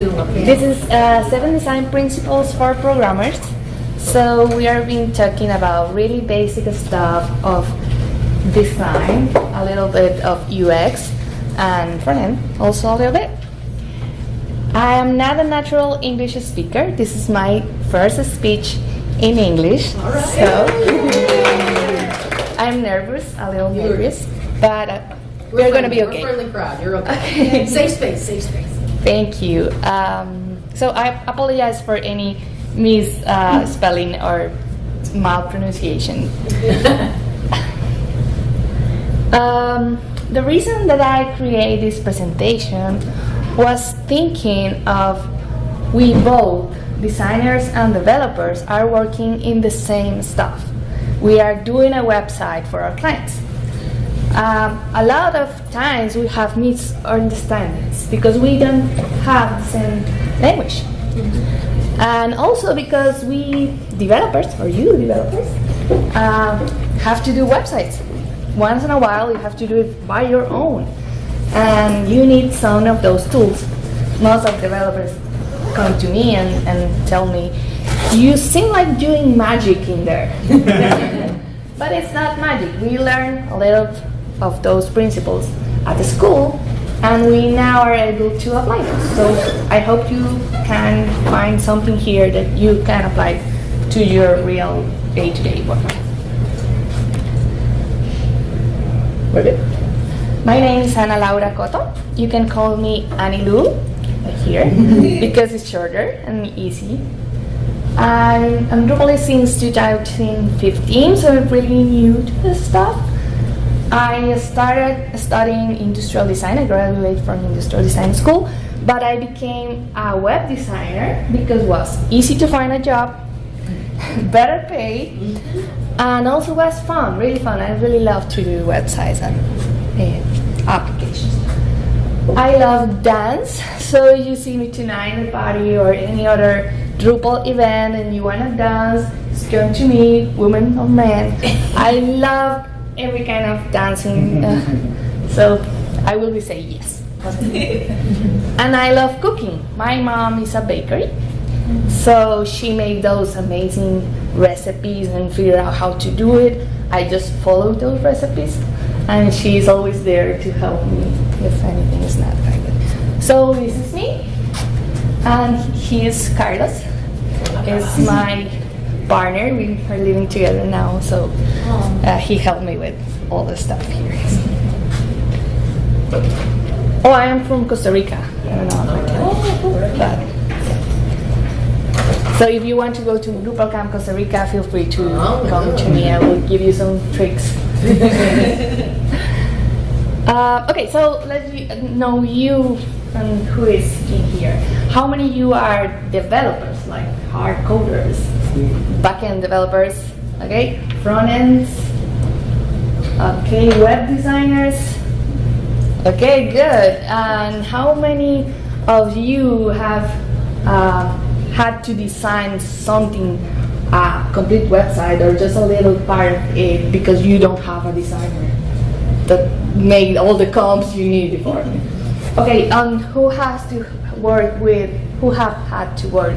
This is 7 design principles for programmers. So we are being talking about really basic stuff of design, a little bit of UX, and front end also a little bit. I am not a natural English speaker. This is my first speech in English. All right. So I'm nervous, a little nervous, but we're going to be okay. We're a friendly crowd. You're okay. Safe space. Safe space. Thank you. So I apologize for any misspelling or malpronunciation. The reason that I create this presentation was thinking of we both, designers and developers, are working in the same stuff. We are doing a website for our clients. A lot of times we have misunderstandings because we don't have the same language. And also because we developers, or you developers, have to do websites. Once in a while you have to do it by your own. And you need some of those tools. Most of developers come to me and tell me, you seem like doing magic in there. But it's not magic. We learn a little of those principles at the school, and we now are able to apply them. So I hope you can find something here that you can apply to your real day-to-day work. We're good. My name is Ana Laura Coto. You can call me Annie Lou here because it's shorter and easy. I'm Drupal since 2015, so I'm really new to this stuff. I started studying industrial design. I graduated from industrial design school, but I became a web designer because it was easy to find a job, better pay, and also was fun, really fun. I really love to do websites and applications. I love dance, so if you see me tonight at a party or any other Drupal event and you want to dance, just come to me, women or men. I love every kind of dancing, so I will be saying yes. And I love cooking. My mom is a bakery, so she made those amazing recipes and figure out how to do it. I just follow those recipes, and she's always there to help me if anything is not right. So this is me, and he is Carlos. Is my partner. We are living together now, so he helped me with all the stuff here. Oh, I am from Costa Rica. I don't know if I can, but so if you want to go to Drupal Camp Costa Rica, feel free to come to me. I will give you some tricks. Okay, so let me know you and who is in here. How many of you are developers, like hard coders? Back-end developers, okay, front-ends, okay, web designers, okay, good. And how many of you have had to design something, a complete website or just a little part of it because you don't have a designer that made all the comps you need before? Okay, who has to work with, who have had to work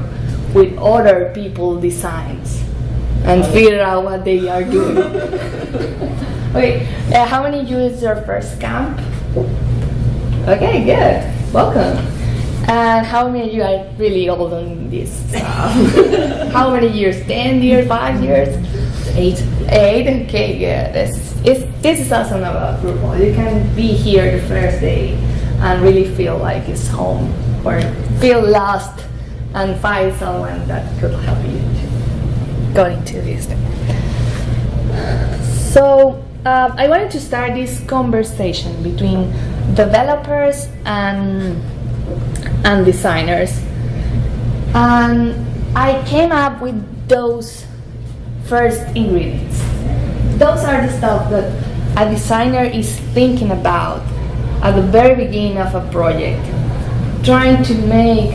with other people's designs and figure out what they are doing? Okay, how many of you is your first camp? Okay, good, welcome. And how many of you are really old on this stuff? How many years? 10 years, 5 years? 8. 8, okay, good. This is awesome about Drupal. You can be here the first day and really feel like it's home, or feel lost and find someone that could help you to go into this thing. So I wanted to start this conversation between developers and designers, and I came up with those first ingredients. Those are the stuff that a designer is thinking about at the very beginning of a project, trying to make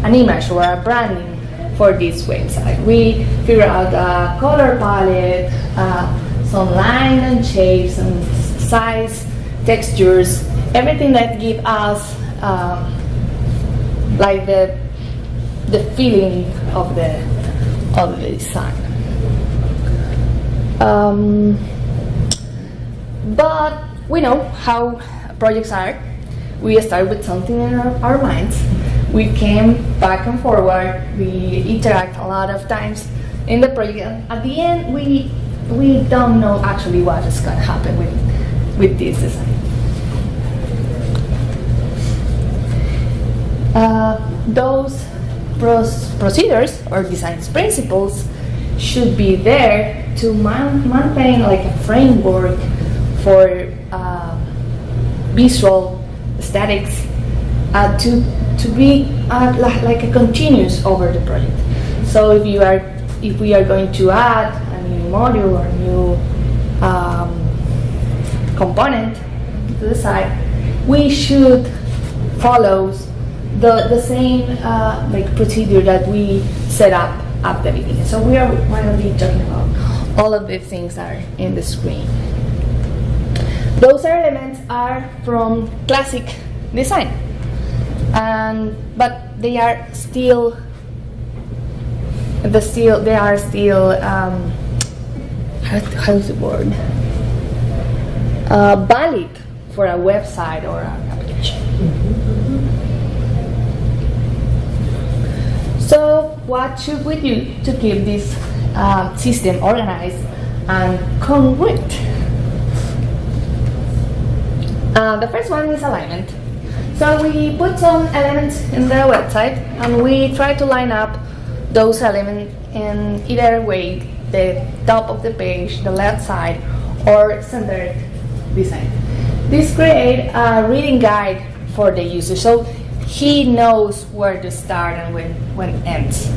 an image or a branding for this website. We figure out a color palette, some line and shapes and size, textures, everything that give us like the feeling of the design. But we know how projects are. We start with something in our minds. We came back and forward. We interact a lot of times in the project. And at the end, we don't know actually what is going to happen with this design. Those procedures or design principles should be there to maintain like a framework for visual aesthetics to be like a continuous over the project. So if we are going to add a new module or a new component to the site, we should follow the same like procedure that we set up at the beginning. So we are going to be talking about all of the things that are in the screen. Those elements are from classic design, but they are still how's the word? Valid for a website or an application. So what should we do to keep this system organized and congruent? The first one is alignment. So we put some elements in the website and we try to line up those elements in either way, the top of the page, the left side, or centered design. This creates a reading guide for the user, so he knows where to start and when it ends.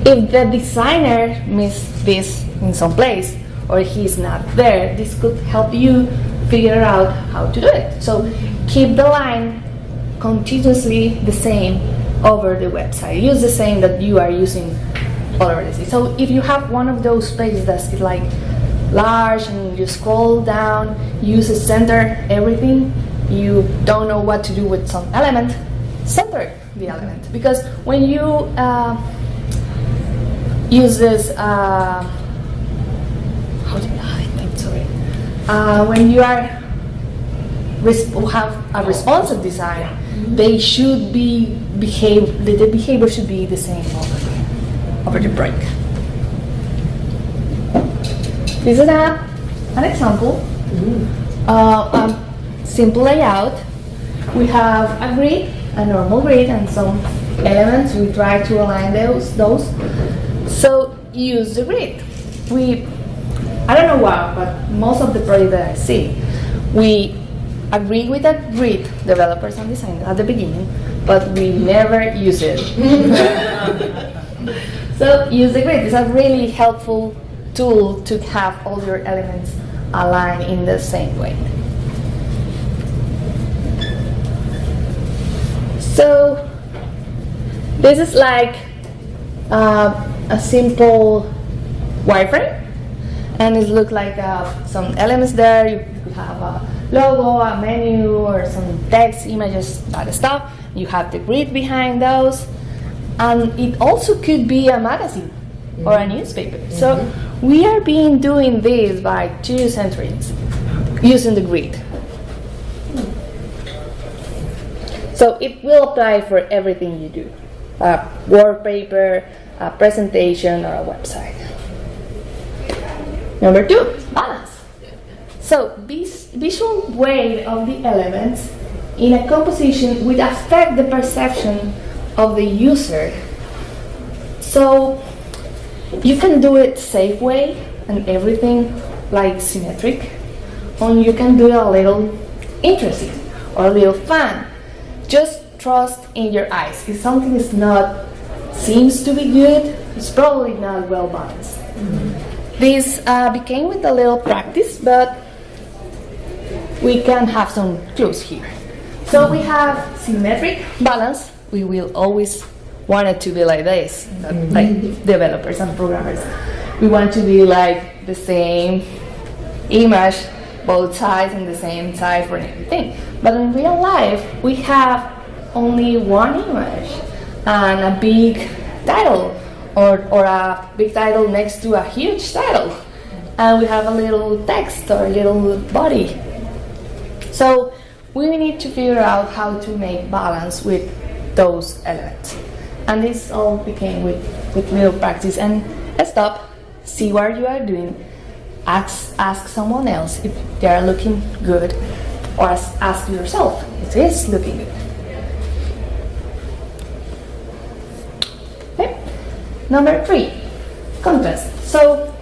If the designer missed this in some place or he's not there, this could help you figure out how to do it. So keep the line continuously the same over the website. Use the same that you are using already. So if you have one of those pages that's like large and you scroll down, use a center everything, you don't know what to do with some element, center the element. Because when you use this, when you have a responsive design, they should the behavior should be the same over the break. This is an example. Simple layout. We have a grid, a normal grid, and some elements. We try to align those. So use the grid. I don't know why, but most of the projects that I see, we agree with that grid, developers and designers at the beginning, but we never use it. So use the grid. It's a really helpful tool to have all your elements aligned in the same way. So this is like a simple wireframe, and it looks like some elements there. You could have a logo, a menu, or some text, images, that stuff. You have the grid behind those, and it also could be a magazine or a newspaper. So we are doing this by 2 centuries using the grid. So it will apply for everything you do, a wallpaper, a presentation, or a website. Number 2, balance. So this visual weight of the elements in a composition would affect the perception of the user. So you can do it safe way and everything like symmetric, or you can do it a little interesting or a little fun. Just trust in your eyes. If something seems to be good, it's probably not well balanced. This became with a little practice, but we can have some clues here. So we have symmetric balance. We will always want it to be like this, like developers and programmers. We want to be like the same image both sides and the same size for everything. But in real life, we have only one image and a big title, or a big title next to a huge title, and we have a little text or a little body. So we need to figure out how to make balance with those elements. And this all became with little practice. And stop, see what you are doing, ask someone else if they are looking good, or ask yourself if it is looking good. Okay. Number 3, contrast. So,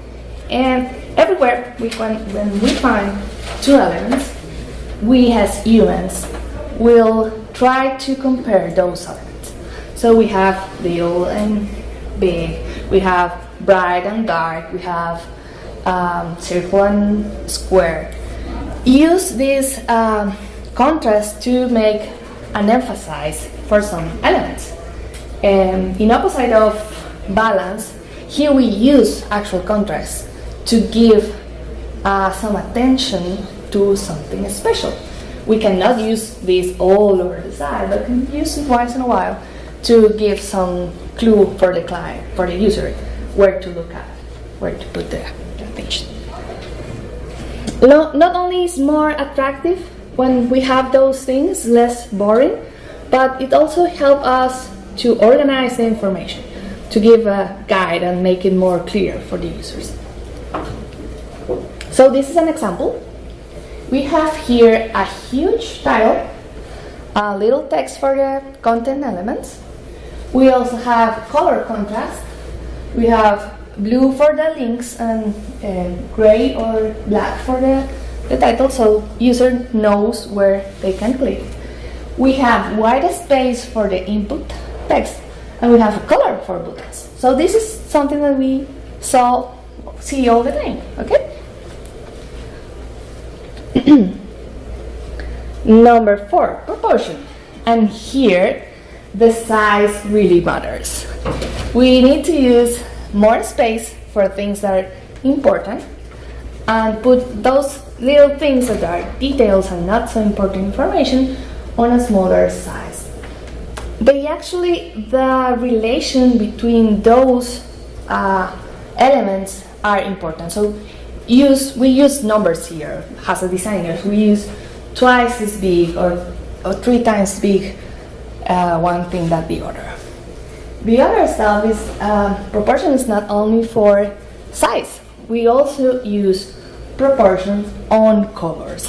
and everywhere when we find two elements, we as humans will try to compare those elements. So we have little and big, we have bright and dark, we have circle and square. Use this contrast to make an emphasis for some elements. In opposite of balance, here we use actual contrast to give some attention to something special. We cannot use this all over the side, but can use it once in a while to give some clue for the client, for the user, where to look at, where to put the attention. Not only is more attractive when we have those things, less boring, but it also helps us to organize the information, to give a guide and make it more clear for the users. So this is an example. We have here a huge title, a little text for the content elements. We also have color contrast. We have blue for the links and gray or black for the title, so user knows where they can click. We have white space for the input text, and we have a color for buttons. So this is something that we see all the time, okay? Number 4, proportion. And here, the size really matters. We need to use more space for things that are important and put those little things that are details and not so important information on a smaller size. The relation between those elements are important. So we use numbers here as a designers. We use twice as big or 3 times big one thing than the other. The other stuff is proportion is not only for size. We also use proportions on colors.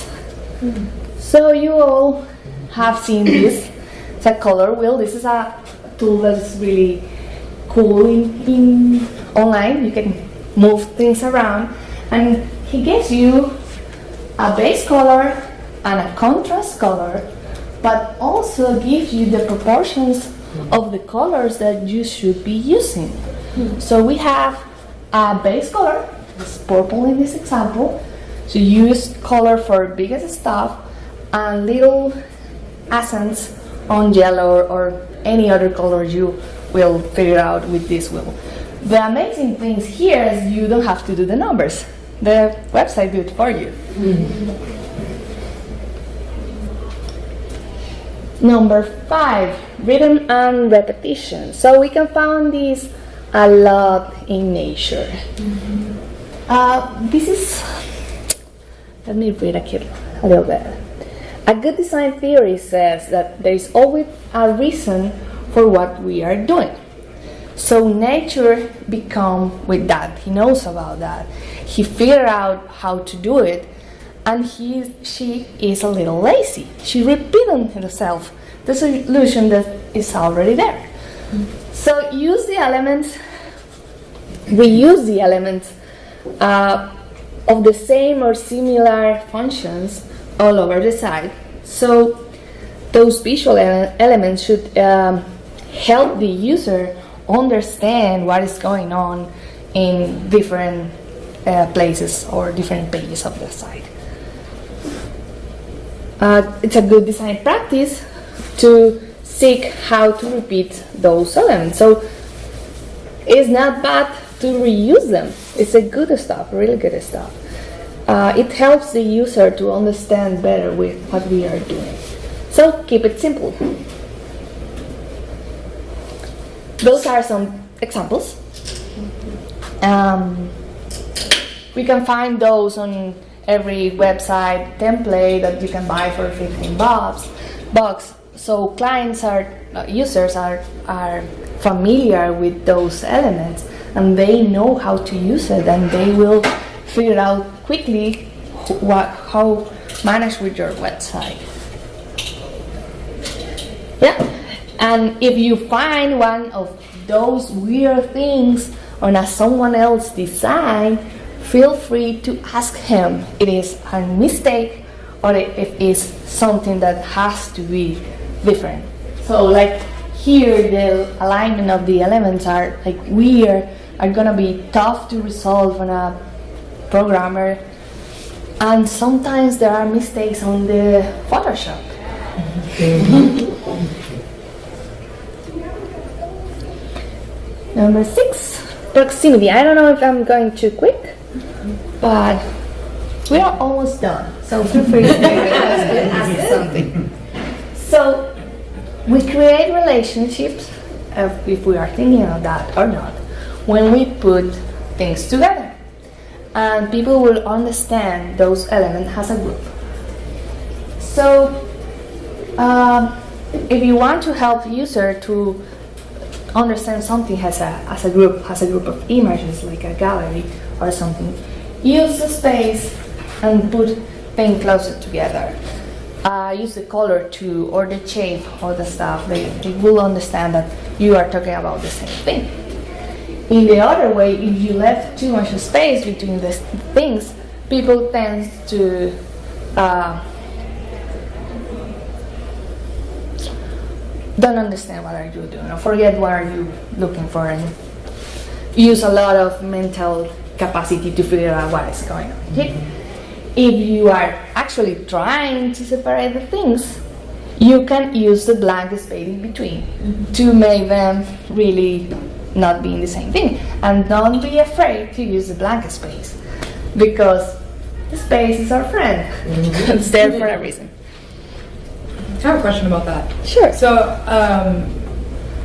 Mm-hmm. So you all have seen this. It's a color wheel. This is a tool that is really cool in online. You can move things around, and he gives you a base color and a contrast color, but also gives you the proportions of the colors that you should be using. Mm-hmm. So we have a base color, it's purple in this example, so use color for biggest stuff and little accents on yellow or any other color you will figure out with this wheel. The amazing things here is you don't have to do the numbers. The website do it for you. Mm-hmm. Number 5, rhythm and repetition. So we can find this a lot in nature. Mm-hmm. Let me read a little bit. A good design theory says that there is always a reason for what we are doing. So nature become with that. He knows about that. He figured out how to do it, and she is a little lazy. She repeated herself the solution that is already there. Mm-hmm. So reuse the elements of the same or similar functions all over the site. So those visual elements should help the user understand what is going on in different places or different pages of the site. It's a good design practice to seek how to repeat those elements. So it's not bad to reuse them. It's a good stuff, really good stuff. it helps the user to understand better with what we are doing. So keep it simple. Those are some examples. We can find those on every website template that you can buy for 15 bucks. So clients users are familiar with those elements, and they know how to use it, and they will figure out quickly how manage with your website. Yeah, and if you find one of those weird things on someone else's design, feel free to ask him if it is a mistake or if it is something that has to be different. So like here, the alignment of the elements are like weird, are gonna be tough to resolve on a programmer, and sometimes there are mistakes on the Photoshop. Number 6, proximity. I don't know if I'm going too quick, but we are almost done, so feel free to ask something. So we create relationships, if we are thinking of that or not, when we put things together, and people will understand those elements as a group. So if you want to help user to understand something as a group of images, like a gallery or something, use the space and put things closer together. Use the color too, or the shape, or the stuff. They will understand that you are talking about the same thing. In the other way, if you left too much space between the things, people tend to don't understand what are you doing, or forget what are you looking for, and use a lot of mental capacity to figure out what is going on. Okay? If you are actually trying to separate the things, you can use the blank space in between to make them really not being the same thing. And don't be afraid to use the blank space, because the space is our friend. It's there for a reason. I have a question about that. Sure. So,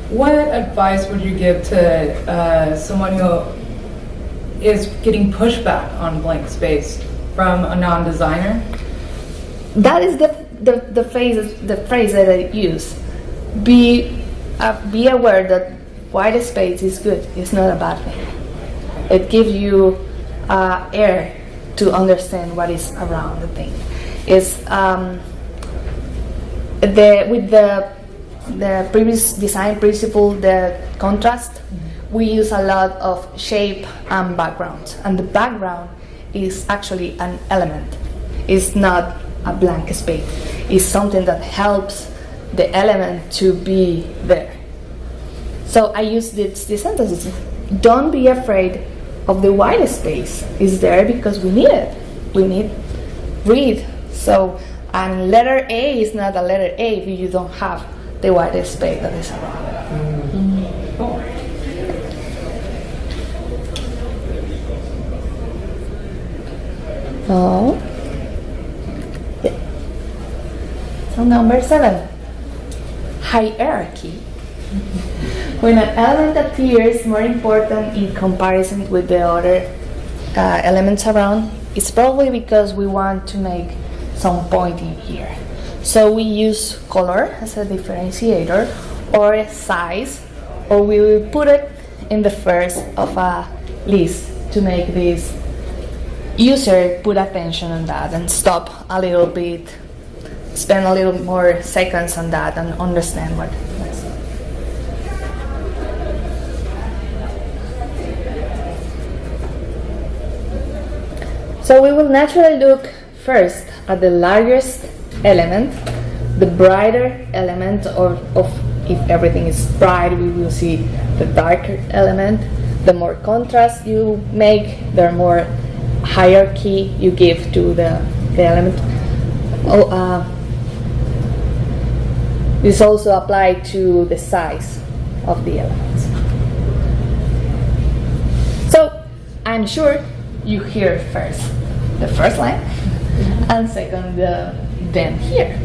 what advice would you give to someone who is getting pushback on blank space from a non-designer? That is the phrase that I use. Be aware that white space is good. It's not a bad thing. It gives you air to understand what is around the thing. It's with the previous design principle, the contrast, we use a lot of shape and background, and the background is actually an element. It's not a blank space. It's something that helps the element to be there. So I use this sentence: don't be afraid of the white space. It's there because we need it. We need read. So, and letter A is not a letter A if you don't have the white space that is around it. Oh. Yeah. So number 7, hierarchy. When an element appears more important in comparison with the other elements around, it's probably because we want to make some point in here. So we use color as a differentiator, or size, or we will put it in the first of a list to make this user put attention on that and stop a little bit, spend a little more seconds on that and understand what it is. So we will naturally look first at the largest element, the brighter element, or if everything is bright, we will see the darker element. The more contrast you make, the more hierarchy you give to the element. This also applies to the size of the elements. So I'm sure you hear first, the first line, and second, the then here.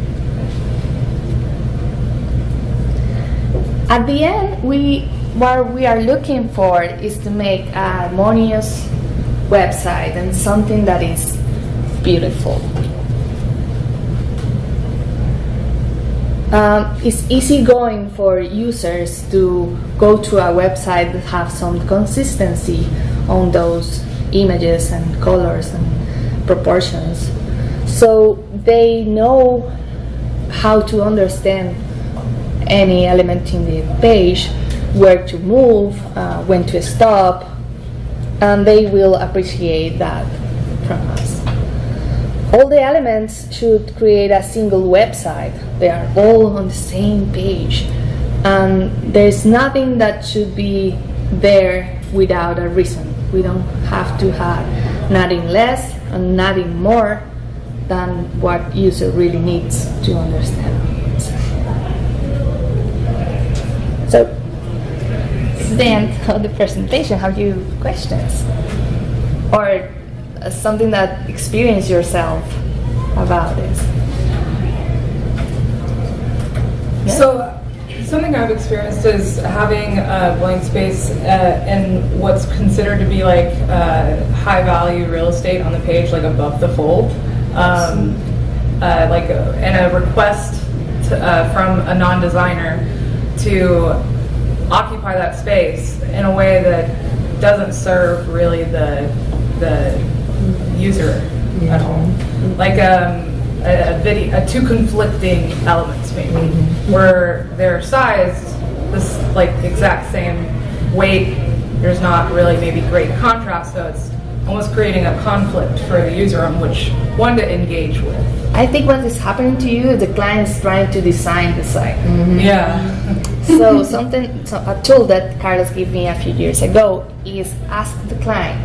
At the end, what we are looking for is to make a harmonious website and something that is beautiful. It's easygoing for users to go to a website that have some consistency on those images and colors and proportions, so they know how to understand any element in the page, where to move, when to stop, and they will appreciate that from us. All the elements should create a single website. They are all on the same page, and there's nothing that should be there without a reason. We don't have to have nothing less and nothing more than what user really needs to understand. So, this is the end of the presentation. Have you questions? Or something that experience yourself about this? Yeah? So, something I've experienced is having a blank space in what's considered to be like high value real estate on the page, like above the fold, and a request from a non-designer to occupy that space in a way that doesn't serve really the user at all. Like two conflicting elements maybe, where they're sized this like exact same weight. There's not really maybe great contrast, so it's almost creating a conflict for the user on which one to engage with. I think what is happening to you, the client is trying to design the site. Yeah. So a tool that Carlos gave me a few years ago is ask the client,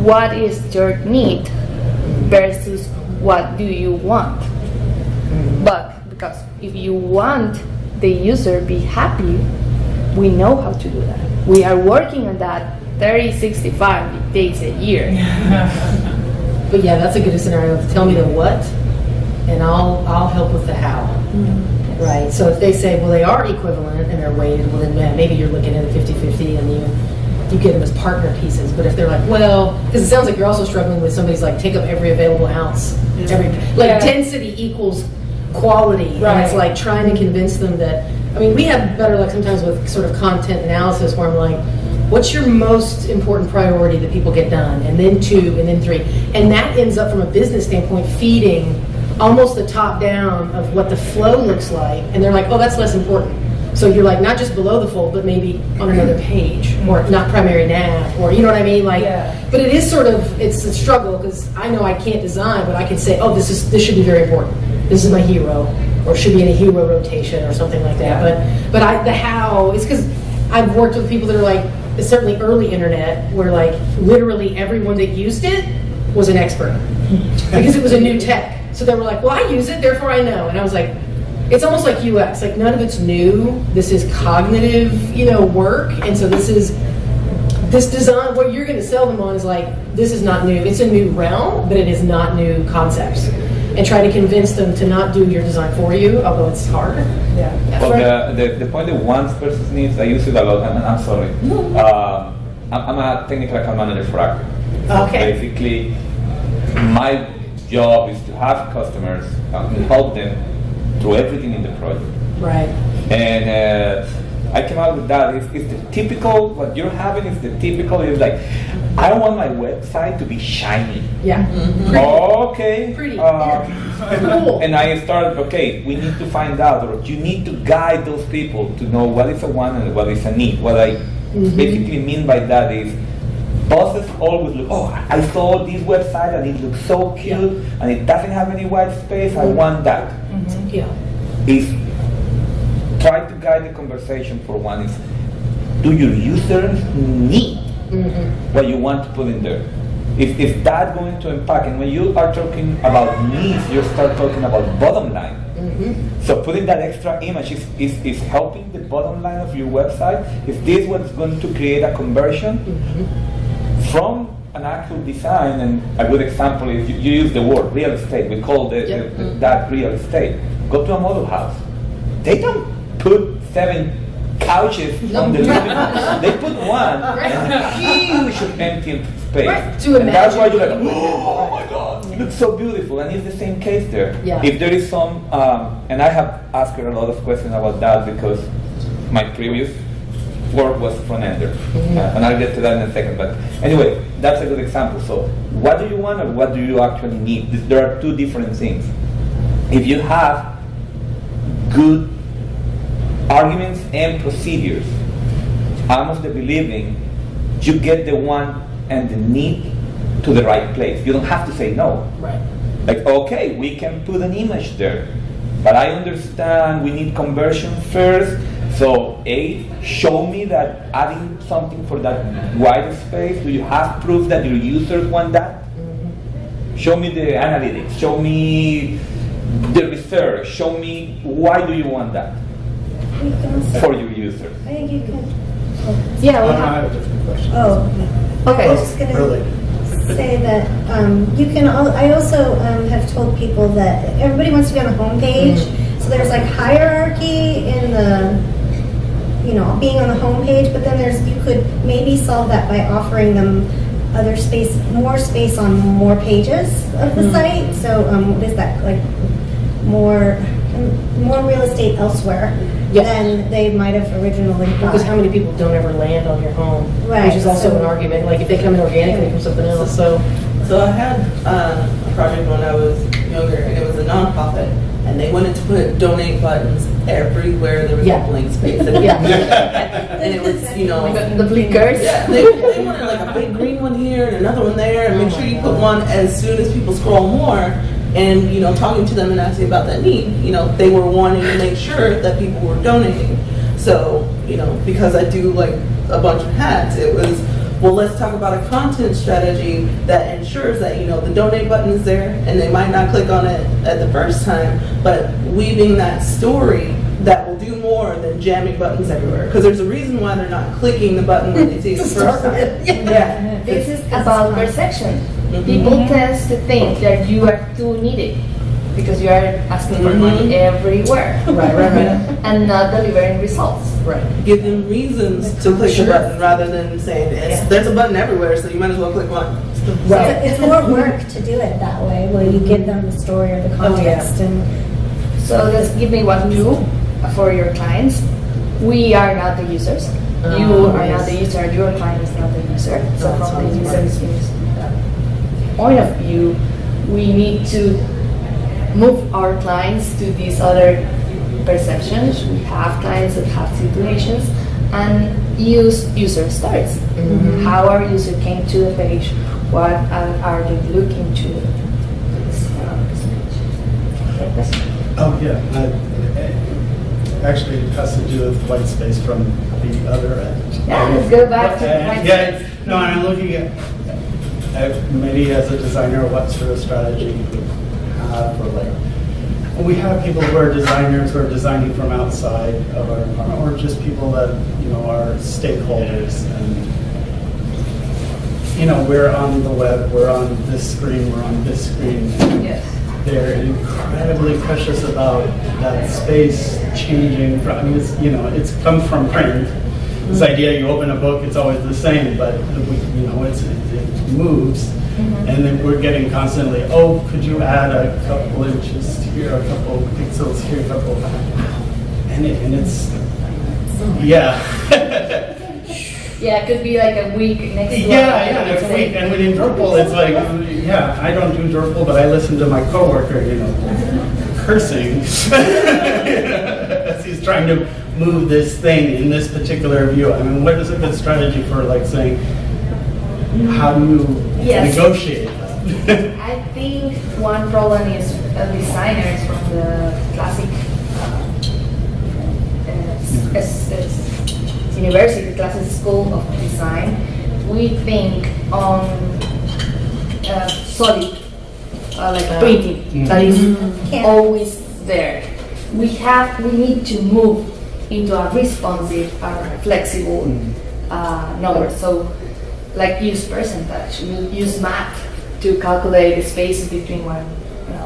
what is your need versus what do you want? But because if you want the user be happy, we know how to do that. We are working on that 30, 65 days a year. But yeah, that's a good scenario. Tell me the what, and I'll help with the how. Right. So if they say, well, they are equivalent and they're weighted, well then maybe you're looking at a 50-50 and you get them as partner pieces. But if they're like, well, because it sounds like you're also struggling with somebody's like take up every available ounce, density equals quality, right. And it's like trying to convince them that. I mean, we have better luck sometimes with sort of content analysis where I'm like, what's your most important priority that people get done, and then 2, and then 3, and that ends up from a business standpoint feeding almost the top down of what the flow looks like, and they're like, oh, that's less important. So you're like not just below the fold, but maybe on another page, or not primary nav, or you know what I mean? Like, yeah. But it is sort of, it's a struggle because I know I can't design, but I can say, oh, this should be very important. This is my hero, or should be in a hero rotation or something like that. Yeah. But the how is because I've worked with people that are like, certainly early internet, where like literally everyone that used it was an expert because it was a new tech. So they were like, well, I use it, therefore I know. And I was like, it's almost like UX, like none of it's new. This is cognitive, work. And so this design, what you're going to sell them on is like, this is not new. It's a new realm, but it is not new concepts. And try to convince them to not do your design for you, although it's hard. Yeah. Well, the point of wants versus needs, I use it a lot, and I'm sorry. I'm a technical account manager for Active. Okay. Basically, my job is to have customers and help them through everything in the project. Right. And I came out with that. It's the typical, what you're having is the typical, it's like, I want my website to be shiny. Yeah. Okay. Pretty. Cool. And I started, okay, we need to find out, or you need to guide those people to know what is a want and what is a need. What I basically mean by that is, bosses always look, oh, I saw this website and it looks so cute and it doesn't have any white space, I want that. Yeah. Is try to guide the conversation for one is, do your users need what you want to put in there? Is that going to impact? And when you are talking about needs, you start talking about bottom line. So putting that extra image is helping the bottom line of your website. Is this what's going to create a conversion from an an actual design, and a good example is you use the word real estate. We call that real estate. Go to a model house. They don't put 7 couches on the living room. They put one and a huge empty space. Right, to And that's why you're like, imagine. oh my God, it looks so beautiful. And it's the same case there. Yeah. If there is some, and I have asked her a lot of questions about that because my previous work was front-ender. And I'll get to that in a second. But anyway, that's a good example. So what do you want or what do you actually need? There are 2 different things. If you have good arguments and procedures, I'm of the believing you get the want and the need to the right place. You don't have to say no. Right. Like, okay, we can put an image there, but I understand we need conversion first. So A, show me that adding something for that white space, do you have proof that your users want that? Show me the analytics, show me the research, show me why do you want that for your users. I think you can. Yeah, we I have. have a different question. Oh, Okay. I was just gonna Really? say that you can. I also have told people that everybody wants to be on the homepage, so there's like hierarchy in the, being on the homepage. But then you could maybe solve that by offering them more space on more pages of the site. So what is that like? More real estate elsewhere Yes. than they might have originally thought. Because how many people don't ever land on your home? Right, Which is also so- an argument, like if they come in organically from something else, so. So I had a project when I was younger, and it was a nonprofit, and they wanted to put donate buttons everywhere there was Yeah. a blank space. And, and it was, The blinkers. yeah, they wanted like a big green one here and another one there, and make sure you put one as soon as people scroll more. And talking to them and asking about that need, they were wanting to make sure that people were donating. So because I do like a bunch of hats, it was, well, let's talk about a content strategy that ensures that the donate button is there, and they might not click on it at the first time, but weaving that story that will do more than jamming buttons everywhere. Because there's a reason why they're not clicking the button when they see it the first time. Yeah. This is about perception. People tend to think that you are too needy because you are asking for money everywhere. Right. And not delivering results. Right. Give them reasons to click the button rather than saying there's a button everywhere, so you might as well click one. Right. It's more work to do it that way, where you give them the story or the context. And So let's give me what you do for your clients. We are not the users. You are not the user. Your client is not the user. So That's from the what user's point of view, we need to move our clients to these other perceptions. We have clients that have situations and use user stories. How our user came to the page, what are they looking to this page. Oh, yeah. Actually, it has to do with white space from the other end. Yeah, let's go back to white Yeah, space. no, I'm looking at maybe as a designer, what sort of strategy you would have for we have people who are designers who are designing from outside of our environment, or just people that are stakeholders, and we're on the web, we're on this screen, we're on this screen. Yes. They're incredibly precious about that space changing from, it's come from print. This idea you open a book, it's always the same, but it moves. And then we're getting constantly, could you add a couple inches here, a couple pixels here, a couple, and it's, yeah. Yeah, it could be like a week next to Yeah, next week. And within Drupal, it's like, I don't do Drupal, but I listen to my coworker, cursing as he's trying to move this thing in this particular view. I mean, what is a good strategy for saying, how do you negotiate that? I think one problem is designers from the classic university, classic school of design. We think on solid, like printing, that is always there. We need to move into a responsive, flexible number. So like use percentage, we use math to calculate the spaces between one,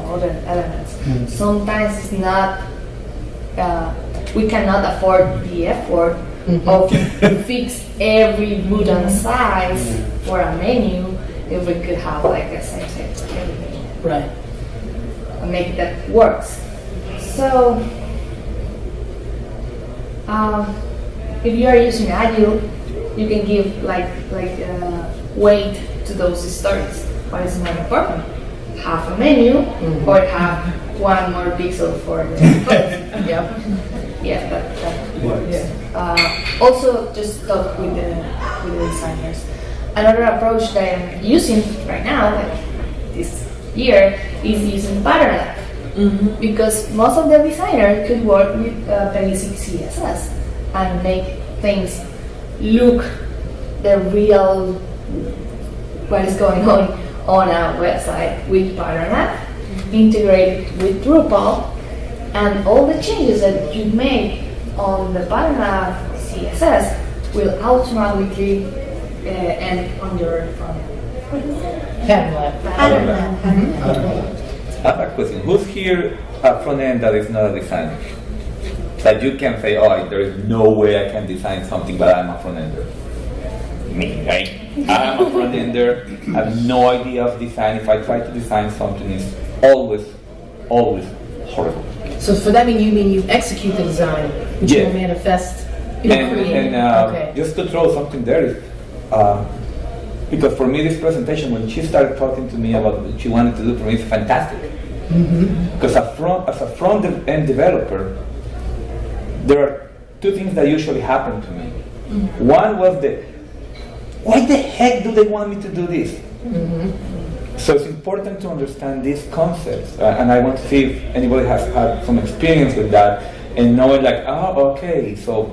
other elements. Sometimes it's not, we cannot afford the effort of fix every button size for a menu if we could have like a same size for every menu. Right. And make that works. So, if you are using Agile, you can give weight to those stories. What is more important? Have a menu or have one more pixel for the post. Yep. Yeah, that works. Also, just talk with the designers. Another approach that I'm using right now, like this year, is using pattern lab. Because most of the designers could work with basic CSS and make things look the real what is going on a website with pattern lab, integrated with Drupal, and all the changes that you make on the pattern lab CSS will automatically end on your front end. Pattern lab. Pattern lab. I have a question. Who's here at front end that is not a designer? That you can say, oh, there is no way I can design something, but I'm a front ender. Me, right? I'm a front ender. I have no idea of design. If I try to design something, it's always horrible. So for that you mean you execute the design, which Yeah. will manifest, create. Okay. Just to throw something there is, because for me this presentation, when she started talking to me about what she wanted to do for me, it's fantastic. Because as a front-end developer, there are two things that usually happen to me. One was why the heck do they want me to do this? So it's important to understand these concepts, and I want to see if anybody has had some experience with that, and knowing like, oh, okay, so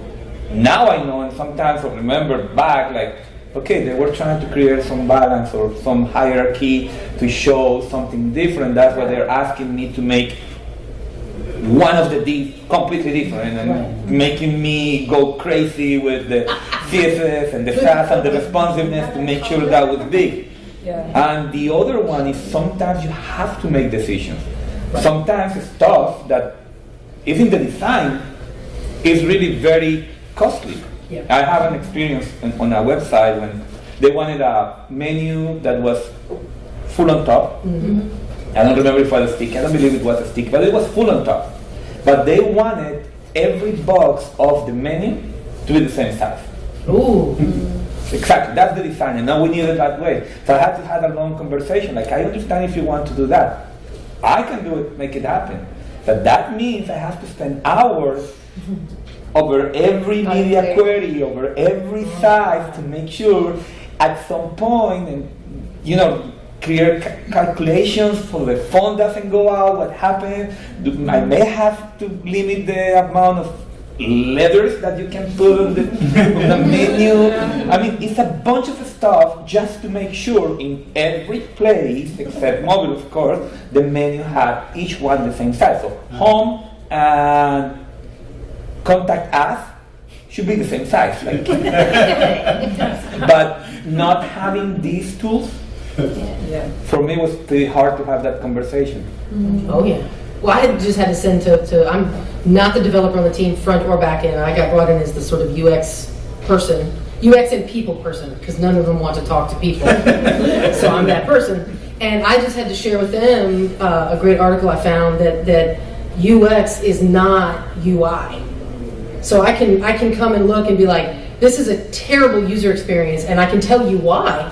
now I know, and sometimes I remember back, like, okay, they were trying to create some balance or some hierarchy to show something different. That's why they're asking me to make one of the completely different, and making me go crazy with the CSS and the SAS and the responsiveness to make sure that was big. And the other one is sometimes you have to make decisions. Sometimes stuff that is in the design is really very costly. I have an experience on a website when they wanted a menu that was full on top. I don't remember if it was a stick. I don't believe it was a stick, but it was full on top. But they wanted every box of the menu to be the same size. Ooh. Exactly, that's the design, and now we need it that way. So I had to have a long conversation, like, I understand if you want to do that. I can do it, make it happen. But that means I have to spend hours over every media query, over every size to make sure at some point, and create calculations for the font doesn't go out, what happened. I may have to limit the amount of letters that you can put on the menu. I mean, it's a bunch of stuff just to make sure in every place, except mobile of course, the menu had each one the same size. So home and contact us should be the same size. Like, but not having these tools, for me was pretty hard to have that conversation. Oh yeah. Well, I just had to send to I'm not the developer on the team, front or back end. I got brought in as the sort of UX person, UX and people person, because none of them want to talk to people. So I'm that person. And I just had to share with them a great article I found that UX is not UI. So I can come and look and be like, this is a terrible user experience, and I can tell you why,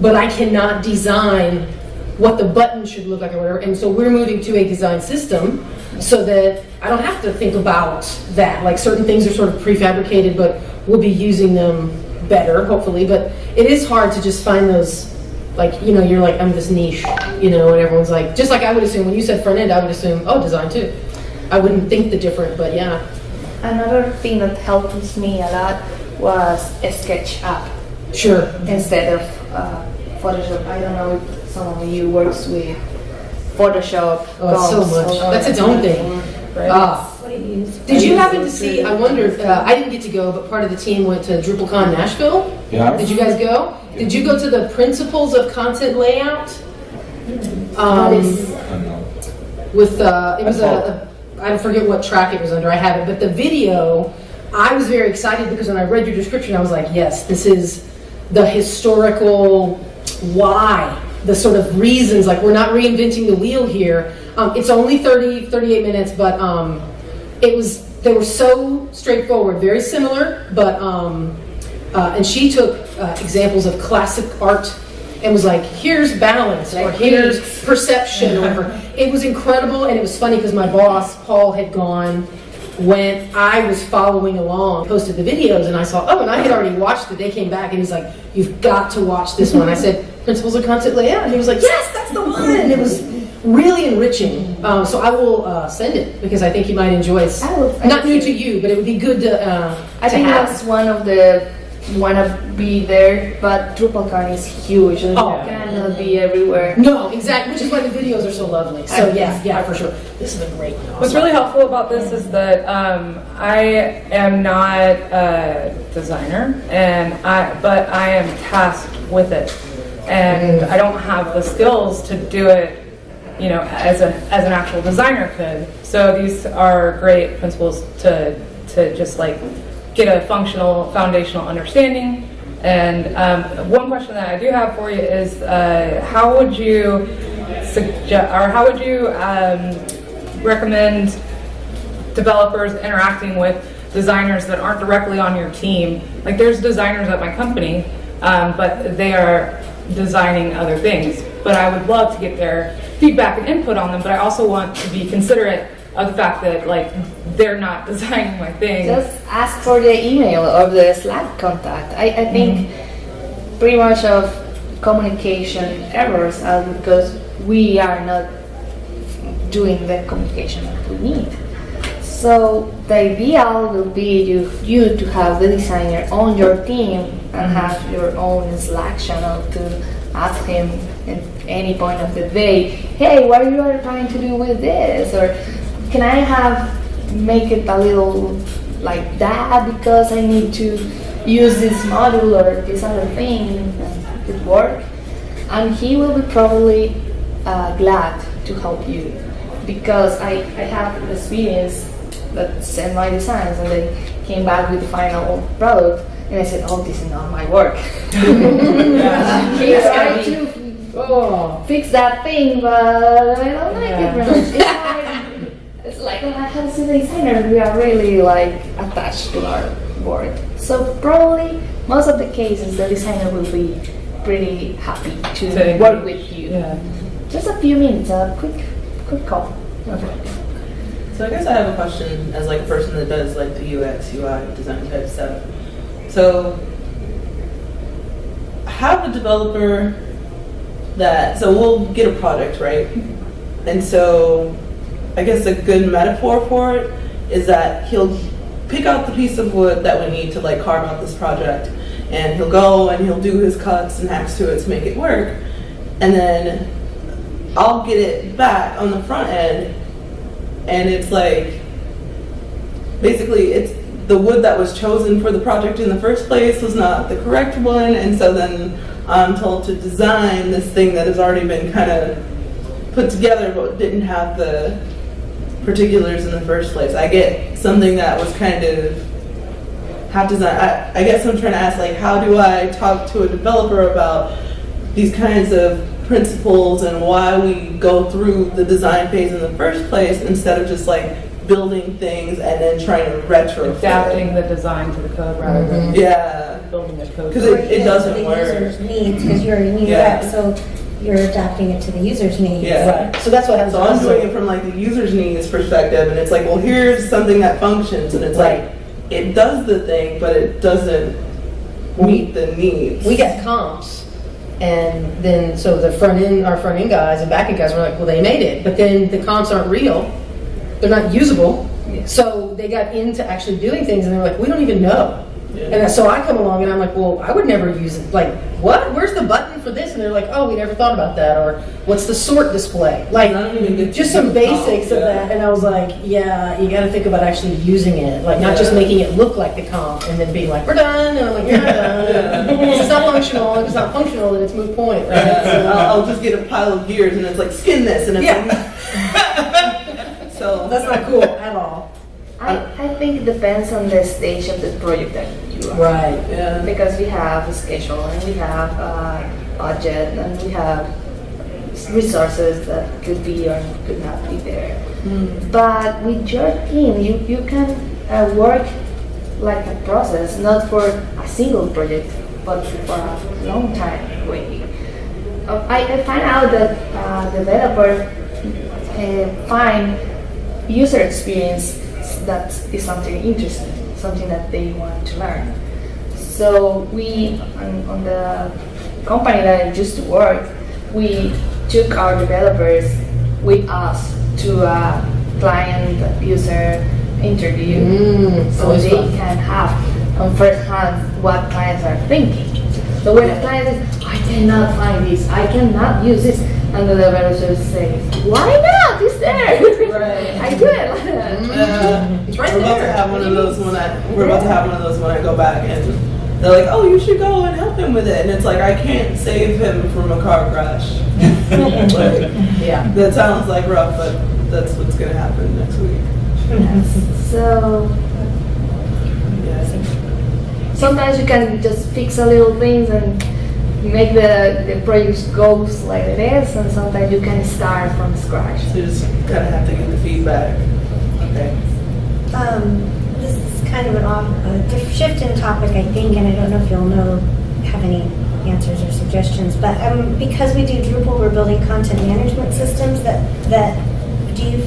but I cannot design what the button should look like or whatever. And so we're moving to a design system so that I don't have to think about that. Like certain things are sort of prefabricated, but we'll be using them better, hopefully. But it is hard to just find those, like, you're like, I'm this niche, and everyone's like, just like I would assume, when you said front end, I would assume, oh, design too. I wouldn't think the different, but yeah. Another thing that helped me a lot was SketchUp. Sure. Instead of Photoshop. I don't know if some of you works with Photoshop. Oh, it's so much. That's its own thing. Right. I use. Did you happen to see, I wondered, I didn't get to go, but part of the team went to DrupalCon Nashville. Yeah. Did you guys go? Did you go to the Principles of Content Layout? With, it was I forget what track it was under, I have it, but the video, I was very excited because when I read your description, I was like, yes, this is the historical why, the sort of reasons, like we're not reinventing the wheel here. It's only 38 minutes, but they were so straightforward, very similar, but, and she took examples of classic art and was like, here's balance, or here's perception, or whatever. It was incredible, and it was funny because my boss, Paul, had gone when I was following along, posted the videos, and I saw, oh, and I had already watched it. They came back, and he's like, you've got to watch this one. I said, Principles of Content Layout, and he was like, yes, that's the one, and it was really enriching. So I will send it, because I think you might enjoy it. Not new to you, but it would be good to I think that's one of the wanna be there, but DrupalCon is huge and Oh. you cannot be everywhere. No, exactly, which is why the videos are so lovely. So yeah, for sure. This is a great one. What's really helpful about this is that I am not a designer, but I am tasked with it, and I don't have the skills to do it, as an actual designer could. So these are great principles to just like get a foundational understanding. And one question that I do have for you is, how would you suggest, or how would you recommend developers interacting with designers that aren't directly on your team? Like, there's designers at my company, but they are designing other things. But I would love to get their feedback and input on them, but I also want to be considerate of the fact that, like, they're not designing my thing. Just ask for the email or the Slack contact. I think pretty much of communication errors are because we are not doing the communication that we need. So the ideal will be you to have the designer on your team and have your own Slack channel to ask him at any point of the day, hey, what are you trying to do with this? Or can I make it a little like that because I need to use this module or this other thing and it work? And he will be probably glad to help you, because I have experience that sent my designs and they came back with the final product and I said, oh, this is not my work. He's trying to fix that thing, but I don't like it very much. It's like as a designer, we are really like attached to our work. So probably most of the cases, the designer will be pretty happy to work with you. Yeah. Just a few minutes, a quick call. Okay. So I guess I have a question as like a person that does like the UX, UI design type stuff. So have a developer so we'll get a project, right? And so I guess a good metaphor for it is that he'll pick out the piece of wood that we need to like carve out this project, and he'll go and he'll do his cuts and hacks to it to make it work, and then I'll get it back on the front end, and it's like basically it's the wood that was chosen for the project in the first place was not the correct one, and so then I'm told to design this thing that has already been kind of put together but didn't have the particulars in the first place. I get something that was kind of half designed. I guess I'm trying to ask, like, how do I talk to a developer about these kinds of principles and why we go through the design phase in the first place instead of just like building things and then trying to retrofit Adapting the design to the code rather than building the code. Because it doesn't the work. user's needs, because you're a new Yeah. rep, so you're adapting it to the user's needs. Yeah. Right. So that's what happens. So I'm doing it from like the user's needs perspective, and it's like, well, here's something that functions, and it's like, it does the thing, but it doesn't meet the needs. We got comps, and then so our front end guys and back end guys were like, well, they made it, but then the comps aren't real, they're not usable, so they got into actually doing things, and they're like, we don't even know And so I come along and I'm like, well, I would never use it. Like, what? Where's the button for this? And they're like, oh, we never thought about that. Or what's the sort display? Like, I don't even get just to some the basics comp, of that. And I was like, yeah, you got to think about actually using it. Like, not just making it look like the comp and then being like, we're done. And I'm like, you're not done. It's not functional. If it's not functional, then it's moot point. Right? So, I'll just get a pile of gears and it's like skin this and it's like, so that's not cool at all. I think it depends on the stage of the project that you are. Right. yeah. Because we have a schedule and we have budget and we have resources that could be or could not be there. But with your team, you can work like a process, not for a single project, but for a long time waiting. I find out that developers find user experience that is something interesting, something that they want to learn. So we, on the company that I used to work, we took our developers with us to a client user interview, so always they fun. can have on first hand what clients are thinking. So when a client says, I cannot find this, I cannot use this, and the developer says, why not? It's there. Right. I do it like that. It's right We're about to there. have one of those when I go back and they're like, oh, you should go and help him with it, and it's like I can't save him from a car crash. Like, Yeah. that sounds like rough, but that's what's gonna happen next week. So Yeah. sometimes you can just fix a little things and make the project go like it is, and sometimes you can start from scratch. So you just kind of have to get the feedback. Okay. This is kind of shift in topic, I think, and I don't know if you'll have any answers or suggestions, but because we do Drupal, we're building content management systems that do you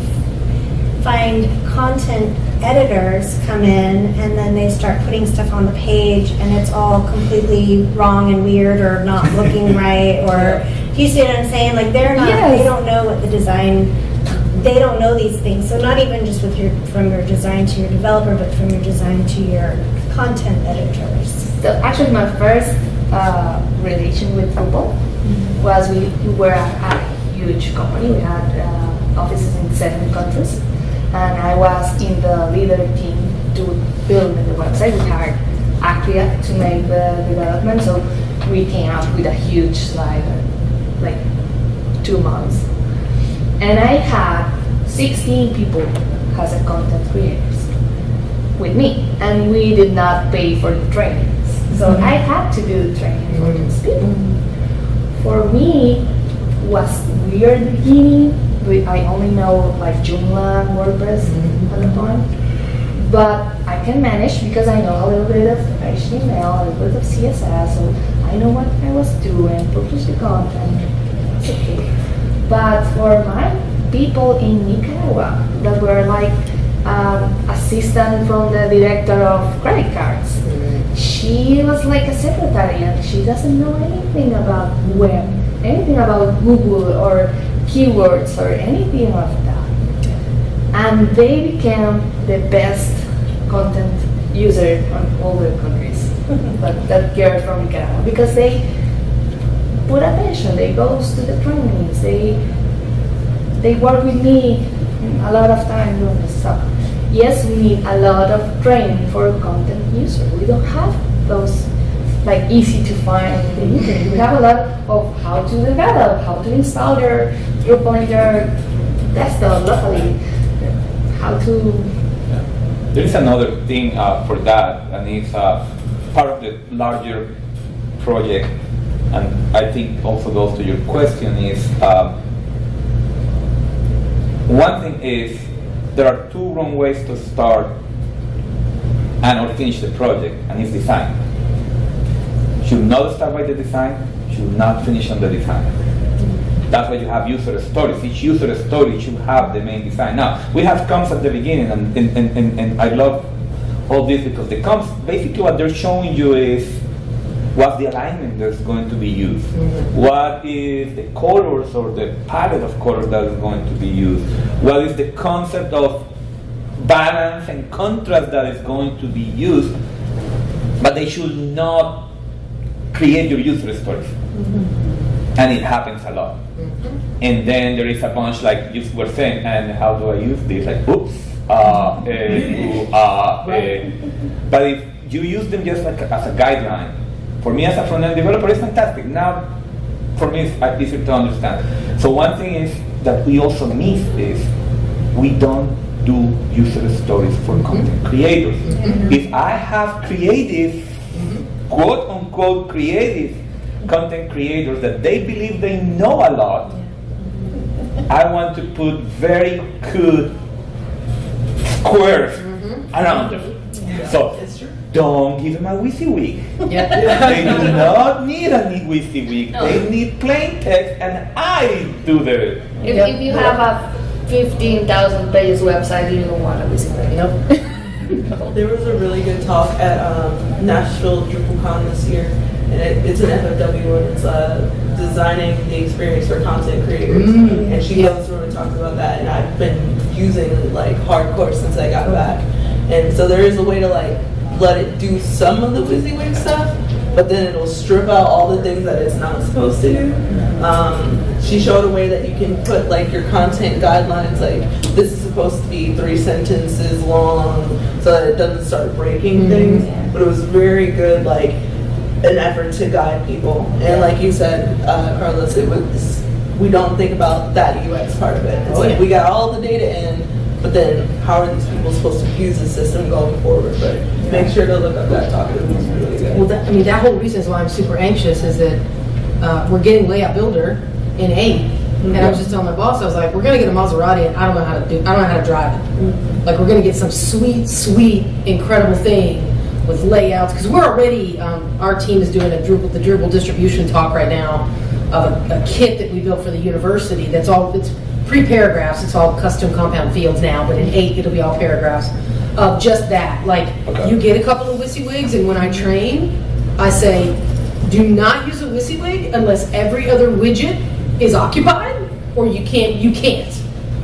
find content editors come in and then they start putting stuff on the page and it's all completely wrong and weird or not looking right, or do you see what I'm saying? Like Yes. they don't know what the design, they don't know these things. So not even just from your design to your developer, but from your design to your content editors. So actually my first relation with Drupal was we were a huge company. We had offices in 7 countries. And I was in the leader team to build the website. We hired Acria to make the development, so we came up with a huge slide, like 2 months. And I had 16 people as a content creators with me, and we did not pay for the trainings. So I had to do the training for these people. For me, was weird at the beginning. I only know like Joomla and WordPress at the point, but I can manage because I know a little bit of HTML, a little bit of CSS, so I know what I was doing, publish the content, it's okay. But for my people in Nicaragua that were like assistant from the director of credit cards, she was like a secretary and she doesn't know anything about web, anything about Google or keywords or anything of that. And they became the best content user on all the countries. But that girl from Nicaragua, because they put attention, they go to the trainings, they work with me a lot of time doing this stuff. Yes, we need a lot of training for content user. We don't have those like easy to find the internet. We have a lot of how to develop, how to install your Drupal in your desktop locally, how to. There is another thing for that, and it's part of the larger project, and I think also goes to your question is, one thing is, there are 2 wrong ways to start and or finish the project, and it's design. Should not start by the design, should not finish on the design. That's why you have user stories. Each user story should have the main design. Now, we have comps at the beginning, and I love all this because the comps, basically what they're showing you is what's the alignment that's going to be used. What is the colors or the palette of colors that is going to be used. What is the concept of balance and contrast that is going to be used. but they should not create your user stories. And it happens a lot. And then there is a bunch, like you were saying, and how do I use this? Like, oops, but if you use them just like as a guideline, for me as a front-end developer, it's fantastic. Now, for me, it's easier to understand. So one thing is that we also miss is we don't do user stories for content creators. If I have creative, quote unquote creative content creators that they believe they know a lot, I want to put very good squares around them. So don't give them a WYSIWYG. They do not need a WYSIWYG. They need plain text, and I do the. If you have a 15,000 pages website, you don't want a WYSIWYG. Nope. There was a really good talk at Nashville DrupalCon this year, and it's an FFW, and it's designing the experience for content creators. And she goes through and talks about that, and I've been using it like hardcore since I got back. And so there is a way to like let it do some of the WYSIWYG stuff, but then it'll strip out all the things that it's not supposed to do. She showed a way that you can put like your content guidelines, like this is supposed to be 3 sentences long, so that it doesn't start breaking things. But it was very good, like an effort to guide people. And like you said, Carlos, we don't think about that UX part of it. It's we got all the data in, but then how are these people supposed to use the system going forward? But make sure to look up that talk. It was really good. Well, that whole reason is why I'm super anxious is that we're getting Layout Builder in 8, and I was just telling my boss, I was like, we're gonna get a Maserati, and I don't know how to drive it. Like, we're gonna get some sweet, incredible thing with layouts, because we're already, our team is doing the Drupal distribution talk right now of a kit that we built for the university. It's pre-paragraphs. It's all custom compound fields now, but in 8 it'll be all paragraphs of just that. Like, you get a couple of WYSIWYGs, and when I train, I say, do not use a WYSIWYG unless every other widget is occupied, or you can't.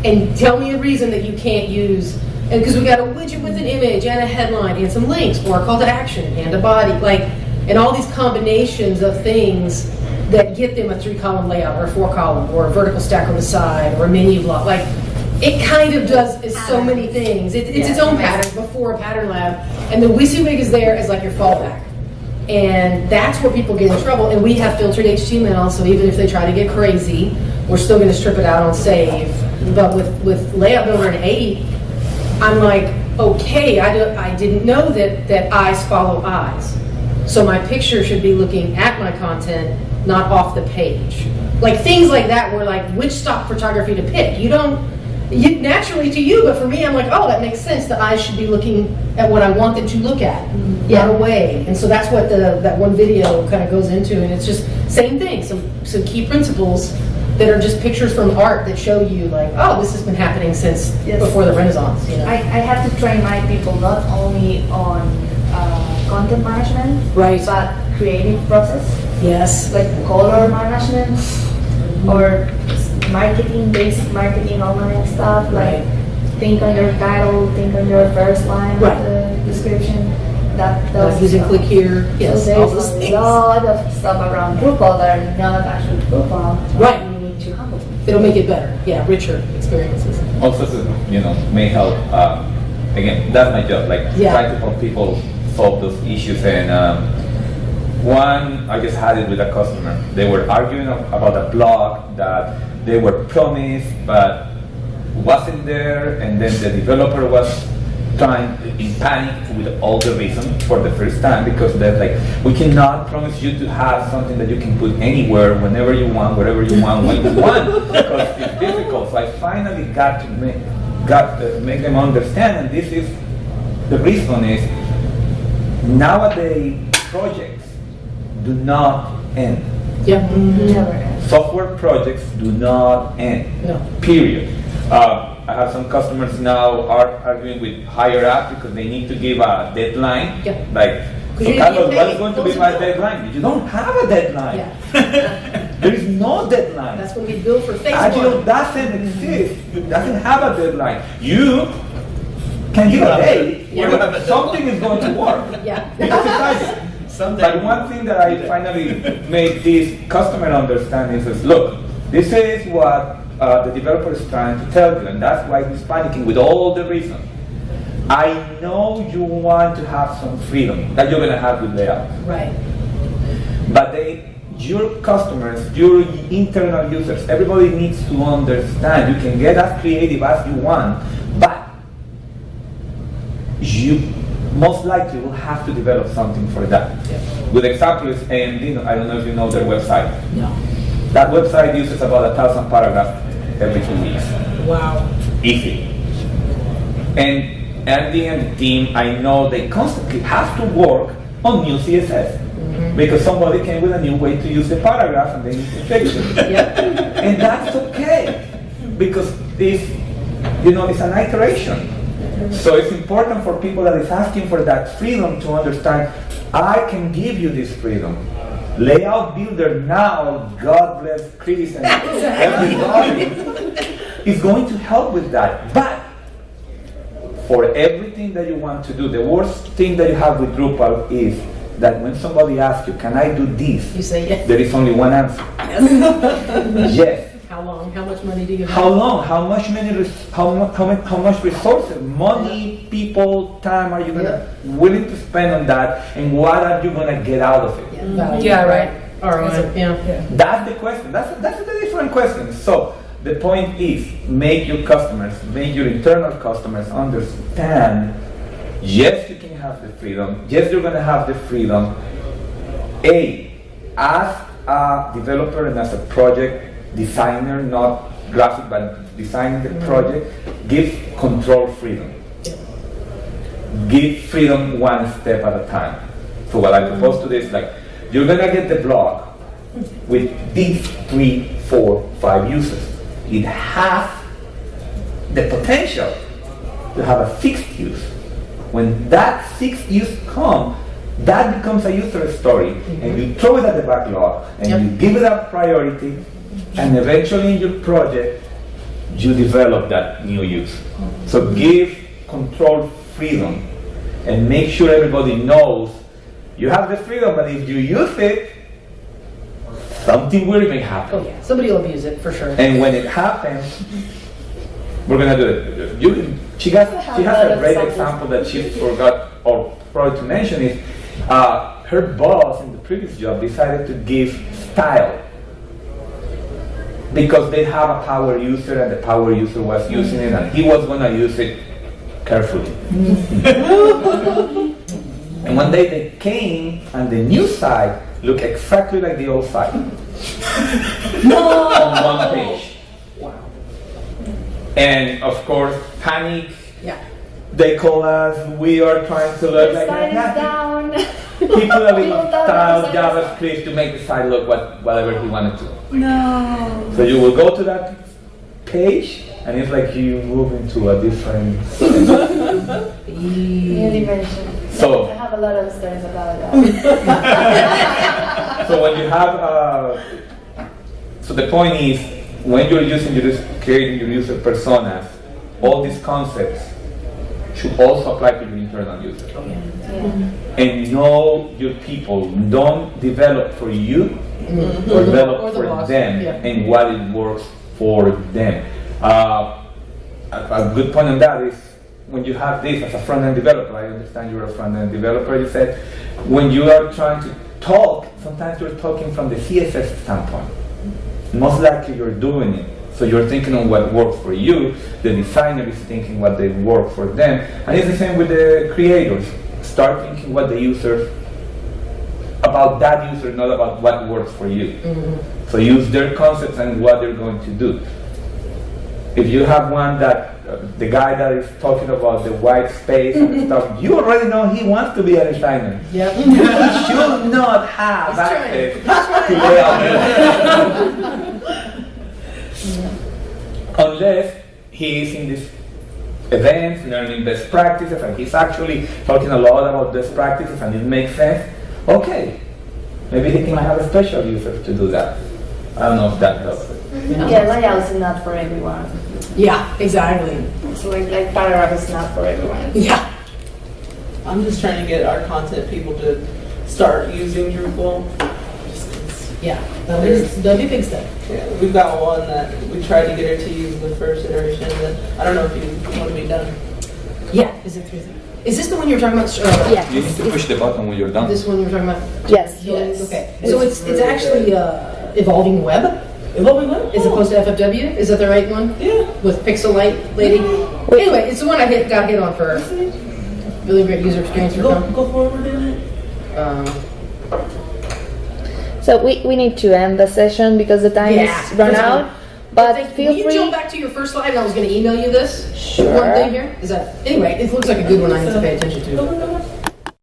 And tell me a reason that you can't use, and because we got a widget with an image and a headline and some links, or a call to action and a body, like, and all these combinations of things that get them a 3-column layout or a 4-column or a vertical stack on the side or a menu block. Like, it kind of does so many things. It's its own pattern before a pattern lab, and the WYSIWYG is there as like your fallback. And that's where people get in trouble. And we have filtered HTML, so even if they try to get crazy, we're still going to strip it out on save. But with Layout Builder in 8, I'm like, okay, I didn't know that eyes follow eyes. So my picture should be looking at my content, not off the page. Like things like that were like, which stock photography to pick? Naturally to you, but for me, I'm like, oh, that makes sense. The eyes should be looking at what I want them to look at, not away. And so that's what that one video kind of goes into, and it's just same thing. Some key principles that are just pictures from art that show you like, oh, this has been happening since before the Renaissance. You know? I have to train my people not only on content management, but creative process. Yes. Like color management or basic marketing, online stuff. Like think on your title, think on your first line of the description. That using click here. Yes. So all those there's things. a lot of stuff around Drupal that are not actually Drupal. Right. You need to handle. It'll make it better. Yeah, richer experiences. Also, may help. Again, that's my job. Like try to help people solve those issues. And one, I just had it with a customer. They were arguing about a blog that they were promised but wasn't there, and then the developer was trying in panic with all the reasons for the first time, because they're like, we cannot promise you to have something that you can put anywhere, whenever you want, wherever you want, when you want, because it's difficult. So I finally got to make them understand, and this is the reason is nowadays projects do not end. Yeah. Never end. Software projects do not end. No. Period. I have some customers now are arguing with higher up because they need to give a deadline. Yeah. Like, so Carlos, what is going to be my deadline? You don't have a deadline. Yeah. There is no deadline. That's when we build for phase Agile 1. doesn't exist. It doesn't have a deadline. You can give a date, something is going to work. Yeah. Because it's nice. But one thing that I finally made this customer understand is, look, this is what the developer is trying to tell you, and that's why he's panicking with all the reasons. I know you want to have some freedom that you're going to have with layout. Right. But your customers, your internal users, everybody needs to understand you can get as creative as you want, but you most likely will have to develop something for that. Yeah. Good example is AMD. I don't know if you know their website. No. That website uses about 1,000 paragraphs every 2 weeks. Wow. Easy. And Andy and the team, I know they constantly have to work on new CSS. Because somebody came with a new way to use the paragraph and they need to fix it. Yep. And that's okay. Because it's an iteration. So it's important for people that is asking for that freedom to understand, I can give you this freedom. Layout Builder now, God bless Chris and everybody, is going to help with that. But for everything that you want to do, the worst thing that you have with Drupal is that when somebody asks you, can I do this? You say yes. There is only one answer. Yes. Yes. How long? How much money do you have? How long? How much resources, money, people, time are you willing to spend on that, and what are you gonna get out of it? Yeah, right. All right. Yeah. That's the question. That's a different question. So the point is, make your customers, make your internal customers understand. Yes, you can have the freedom. Yes, you're gonna have the freedom. As a developer and as a project designer, not graphic, but designing the project, give control freedom. Give freedom one step at a time. So what I propose to this, like, you're gonna get the blog with these 3, 4, 5 users. It has the potential to have a 6th use. When that 6th use comes, that becomes a user story, and you throw it at the backlog, and you give it a priority, and eventually in your project, you develop that new use. So give control freedom, and make sure everybody knows you have the freedom, but if you use it, something weird may happen. Oh yeah. Somebody will abuse it for sure. And when it happens, we're gonna do it. She has a great example that she forgot or forgot to mention is her boss in the previous job decided to give style because they have a power user and the power user was using it and he was gonna use it carefully. And one day they came and the new side looked exactly like the old side. On one page. Wow. And of course, panic. Yeah. They call us, we are trying to look like Side is that. down. People are People thought style the side JavaScript to make the site look whatever he wanted to. No. So you will go to that page and it's like you move into a different New dimension. So- I have a lot of stories about that. So when you have, so the point is, when you're creating your user personas, all these concepts should also apply to your internal user. And know your people. Don't develop for you, or develop or the for boss. them, Yeah. and what it works for them. A good point on that is, when you have this as a front-end developer, I understand you're a front-end developer, you said, when you are trying to talk, sometimes you're talking from the CSS standpoint. Most likely you're doing it. So you're thinking on what works for you, the designer is thinking what they work for them, and it's the same with the creators. Start thinking what the user, about that user, not about what works for you. So use their concepts and what they're going to do. If you have one that, the guy that is talking about the white space and stuff, you already know he wants to be a designer. Yep. He should not have access to layout. Unless he is in these events, learning best practices, and he's actually talking a lot about best practices and it makes sense, okay. Maybe he can have a special user to do that. I don't know if that does it. Yeah, layout is not for everyone. Yeah, exactly. So like paragraph is not for everyone. Yeah. I'm just trying to get our content people to start using Drupal. Yeah, that'll be a big step. Yeah, we've got one that we tried to get her to use the first iteration. That I don't know if you want to be done. Yeah, is it 3 Is this the one you were talking about? Yeah. You need to push the button when you're done. This one you were talking about? Yes. Okay. So it's actually evolving web Evolving Web? as opposed to FFW. Is that the right one? Yeah. With Pixel Light lady. Anyway, it's the one I got hit on for really great user experience. Go forward in it. So we need to end the session because the time is run out. But feel Will you free. jump back to your first slide? I was going to email you this Sure. one thing here. Is that anyway? It looks like a good one. I need to pay attention to. Go.